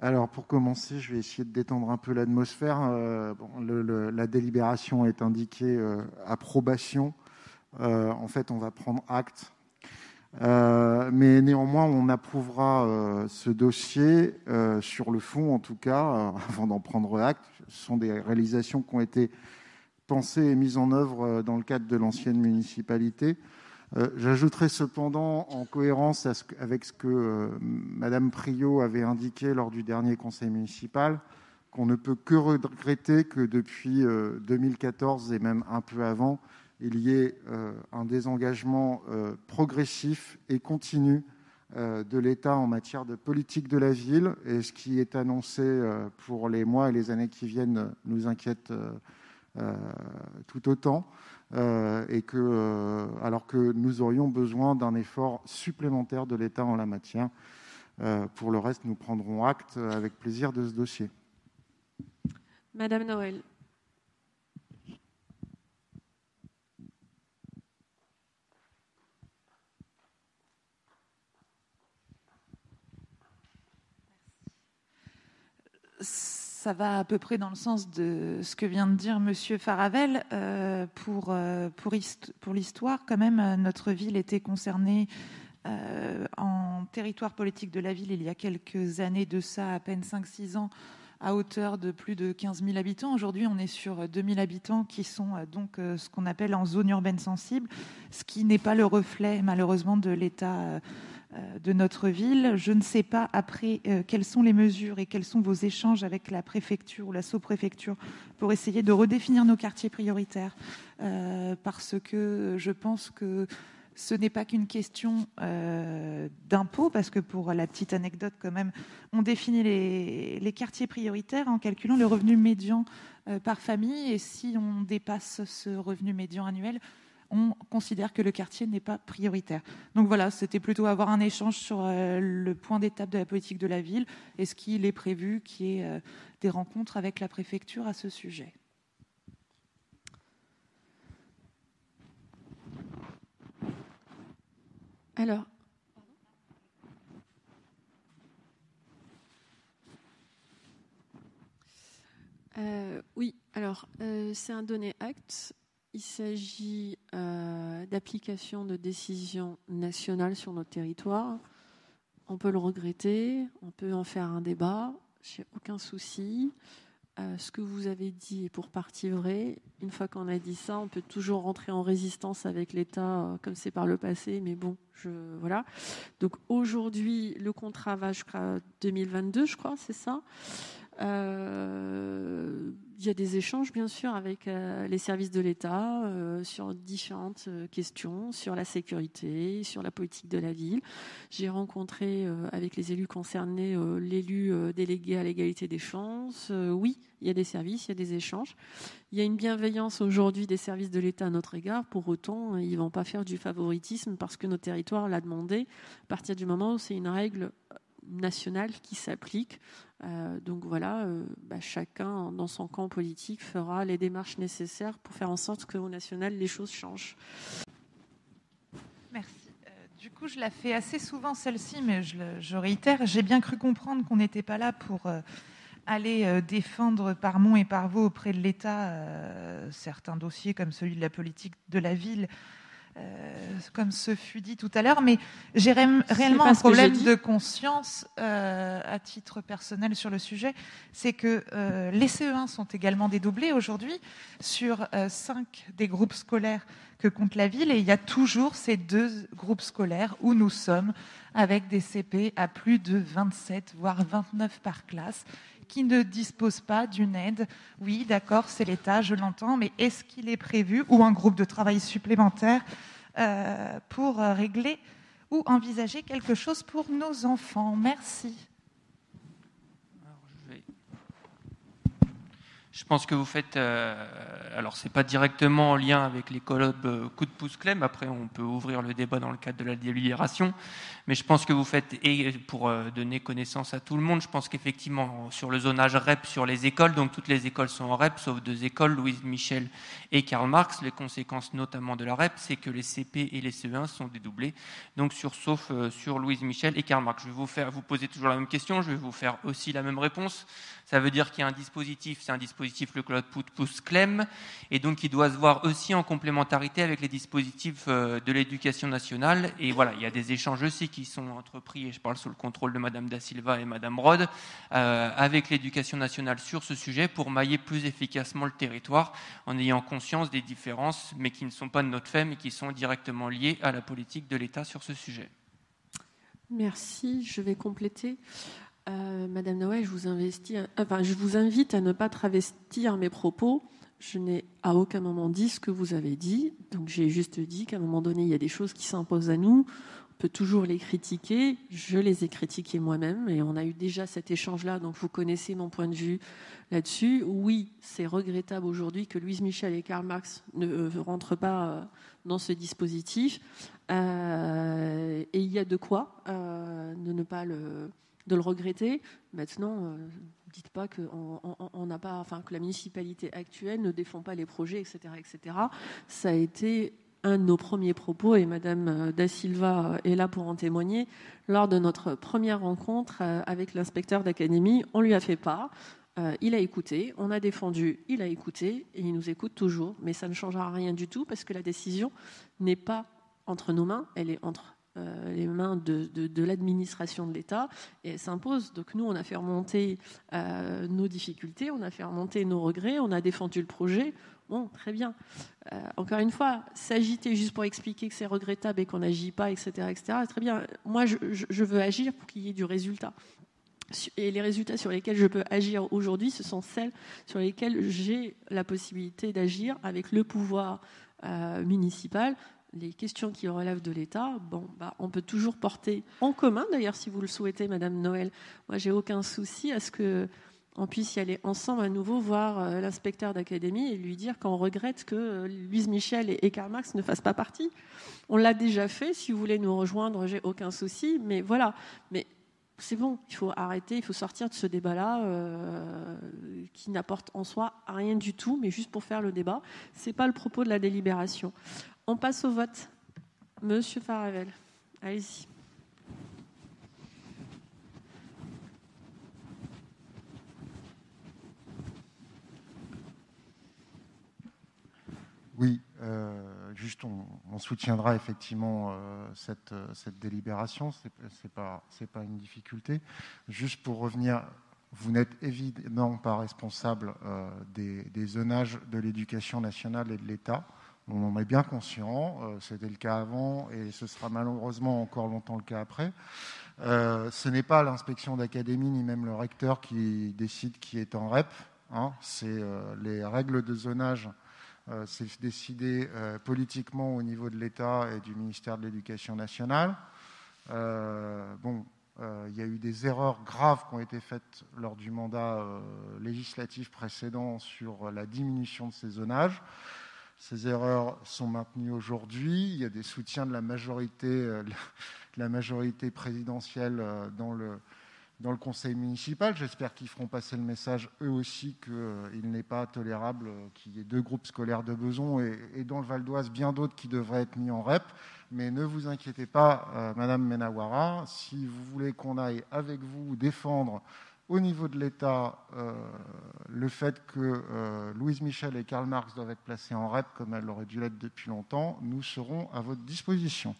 Alors, pour commencer, je vais essayer de détendre un peu l'atmosphère. La délibération est indiquée approbation. En fait, on va prendre acte. Mais néanmoins, on approuvera ce dossier sur le fond, en tout cas, avant d'en prendre acte. Ce sont des réalisations qui ont été pensées et mises en œuvre dans le cadre de l'ancienne municipalité. J'ajouterai cependant, en cohérence avec ce que Madame Priot avait indiqué lors du dernier conseil municipal, qu'on ne peut que regretter que depuis 2014 et même un peu avant, il y ait un désengagement progressif et continu de l'État en matière de politique de la ville. Et ce qui est annoncé pour les mois et les années qui viennent nous inquiète tout autant. Alors que nous aurions besoin d'un effort supplémentaire de l'État en la matière. Pour le reste, nous prendrons acte avec plaisir de ce dossier. Madame Noël. Ça va à peu près dans le sens de ce que vient de dire Monsieur Faravel. Pour l'histoire, quand même, notre ville était concernée en territoire politique de la ville il y a quelques années de ça, à peine 5-6 ans, à hauteur de plus de 15 000 habitants. Aujourd'hui, on est sur 2 000 habitants qui sont donc ce qu'on appelle en zone urbaine sensible, ce qui n'est pas le reflet, malheureusement, de l'état de notre ville. Je ne sais pas après quelles sont les mesures et quels sont vos échanges avec la préfecture ou la sous-préfecture pour essayer de redéfinir nos quartiers prioritaires, parce que je pense que ce n'est pas qu'une question d'impôt, parce que pour la petite anecdote quand même, on définit les quartiers prioritaires en calculant le revenu médian par famille, et si on dépasse ce revenu médian annuel, on considère que le quartier n'est pas prioritaire. Donc voilà, c'était plutôt avoir un échange sur le point d'étape de la politique de la ville. Est-ce qu'il est prévu qu'il y ait des rencontres avec la préfecture à ce sujet ? Alors, oui, alors c'est un donné acte. Il s'agit d'application de décisions nationales sur notre territoire. On peut le regretter, on peut en faire un débat, j'ai aucun souci. Ce que vous avez dit est pour partie vrai. Une fois qu'on a dit ça, on peut toujours rentrer en résistance avec l'État, comme c'est par le passé, mais bon, voilà. Donc aujourd'hui, le contrat va jusqu'à 2022, je crois, c'est ça. Il y a des échanges, bien sûr, avec les services de l'État sur différentes questions, sur la sécurité, sur la politique de la ville. J'ai rencontré avec les élus concernés l'élu délégué à l'égalité des chances. Oui, il y a des services, il y a des échanges. Il y a une bienveillance aujourd'hui des services de l'État à notre égard. Pour autant, ils ne vont pas faire du favoritisme parce que notre territoire l'a demandé, à partir du moment où c'est une règle nationale qui s'applique. Donc voilà, chacun dans son camp politique fera les démarches nécessaires pour faire en sorte qu'au national, les choses changent. Merci. Du coup, je la fais assez souvent celle-ci, mais je réitère. J'ai bien cru comprendre qu'on n'était pas là pour aller défendre par Mont et par Vaux auprès de l'État certains dossiers comme celui de la politique de la ville, comme ce fut dit tout à l'heure, mais j'ai réellement un problème de conscience à titre personnel sur le sujet. C'est que les CE1 sont également dédoublés aujourd'hui sur 5 des groupes scolaires que compte la ville, et il y a toujours ces 2 groupes scolaires où nous sommes avec des CP à plus de 27 voire 29 par classe qui ne disposent pas d'une aide. Oui, d'accord, c'est l'État, je l'entends, mais est-ce qu'il est prévu, ou un groupe de travail supplémentaire, pour régler ou envisager quelque chose pour nos enfants ? Merci. Alors, Je pense que vous faites, alors c'est pas directement en lien avec les colloques coup de pouce Clem, après on peut ouvrir le débat dans le cadre de la délibération, mais je pense que vous faites, et pour donner connaissance à tout le monde, je pense qu'effectivement sur le zonage REP sur les écoles, donc toutes les écoles sont en REP, sauf 2 écoles, Louise Michel et Karl Marx. Les conséquences notamment de la REP, c'est que les CP et les CE1 sont dédoublés, donc sauf sur Louise Michel et Karl Marx. Je vais vous poser toujours la même question, je vais vous faire aussi la même réponse. Ça veut dire qu'il y a un dispositif, c'est un dispositif, le colloque coup de pouce Clem, et donc il doit se voir aussi en complémentarité avec les dispositifs de l'éducation nationale. Et voilà, il y a des échanges aussi qui sont entrepris, et je parle sous le contrôle de Madame Da Silva et Madame Rode, avec l'éducation nationale sur ce sujet pour mailler plus efficacement le territoire en ayant conscience des différences, mais qui ne sont pas de notre fait, mais qui sont directement liées à la politique de l'État sur ce sujet. Merci, je vais compléter. Madame Noël, je vous invite à ne pas travestir mes propos. Je n'ai à aucun moment dit ce que vous avez dit. Donc j'ai juste dit qu'à un moment donné, il y a des choses qui s'imposent à nous. On peut toujours les critiquer. Je les ai critiquées moi-même et on a eu déjà cet échange-là. Donc vous connaissez mon point de vue là-dessus. Oui, c'est regrettable aujourd'hui que Louise Michel et Karl Marx ne rentrent pas dans ce dispositif. Et il y a de quoi de ne pas de le regretter. Maintenant, dites pas que on n'a pas, enfin que la municipalité actuelle ne défend pas les projets, etc., etc. Ça a été un de nos premiers propos et Madame Da Silva est là pour en témoigner. Lors de notre première rencontre avec l'inspecteur d'académie, on lui a fait part. Il a écouté, on a défendu, il a écouté et il nous écoute toujours. Mais ça ne changera rien du tout parce que la décision n'est pas entre nos mains, elle est entre les mains de l'administration de l'État et elle s'impose. Donc nous, on a fait remonter nos difficultés, on a fait remonter nos regrets, on a défendu le projet. Bon, très bien. Encore une fois, s'agiter juste pour expliquer que c'est regrettable et qu'on n'agit pas, etc., etc., très bien. Moi, je veux agir pour qu'il y ait du résultat. Et les résultats sur lesquels je peux agir aujourd'hui, ce sont celles sur lesquelles j'ai la possibilité d'agir avec le pouvoir municipal. Les questions qui relèvent de l'État, on peut toujours porter en commun, d'ailleurs, si vous le souhaitez, Madame Noël. Moi, j'ai aucun souci à ce qu'on puisse y aller ensemble à nouveau voir l'inspecteur d'académie et lui dire qu'on regrette que Louise Michel et Karl Marx ne fassent pas partie. On l'a déjà fait. Si vous voulez nous rejoindre, j'ai aucun souci. Mais voilà. Mais c'est bon, il faut arrêter, il faut sortir de ce débat-là qui n'apporte en soi rien du tout, mais juste pour faire le débat. C'est pas le propos de la délibération. On passe au vote. Monsieur Faravel, allez-y. Oui, juste on soutiendra effectivement cette délibération, c'est pas une difficulté. Juste pour revenir, vous n'êtes évidemment pas responsable des zonages de l'éducation nationale et de l'État. On en est bien conscient, c'était le cas avant et ce sera malheureusement encore longtemps le cas après. Ce n'est pas l'inspection d'académie ni même le recteur qui décide qui est en REP, hein. C'est les règles de zonage. C'est décidé politiquement au niveau de l'État et du ministère de l'Éducation nationale. Il y a eu des erreurs graves qui ont été faites lors du mandat législatif précédent sur la diminution de ces zonages. Ces erreurs sont maintenues aujourd'hui. Il y a des soutiens de la majorité présidentielle dans le conseil municipal. J'espère qu'ils feront passer le message, eux aussi, qu'il n'est pas tolérable qu'il y ait 2 groupes scolaires de Besançon et dans le Val d'Oise, bien d'autres qui devraient être mis en REP. Mais ne vous inquiétez pas, Madame Menawara, si vous voulez qu'on aille avec vous défendre au niveau de l'État le fait que Louise Michel et Karl Marx doivent être placés en REP comme elles auraient dû l'être depuis longtemps, nous serons à votre disposition.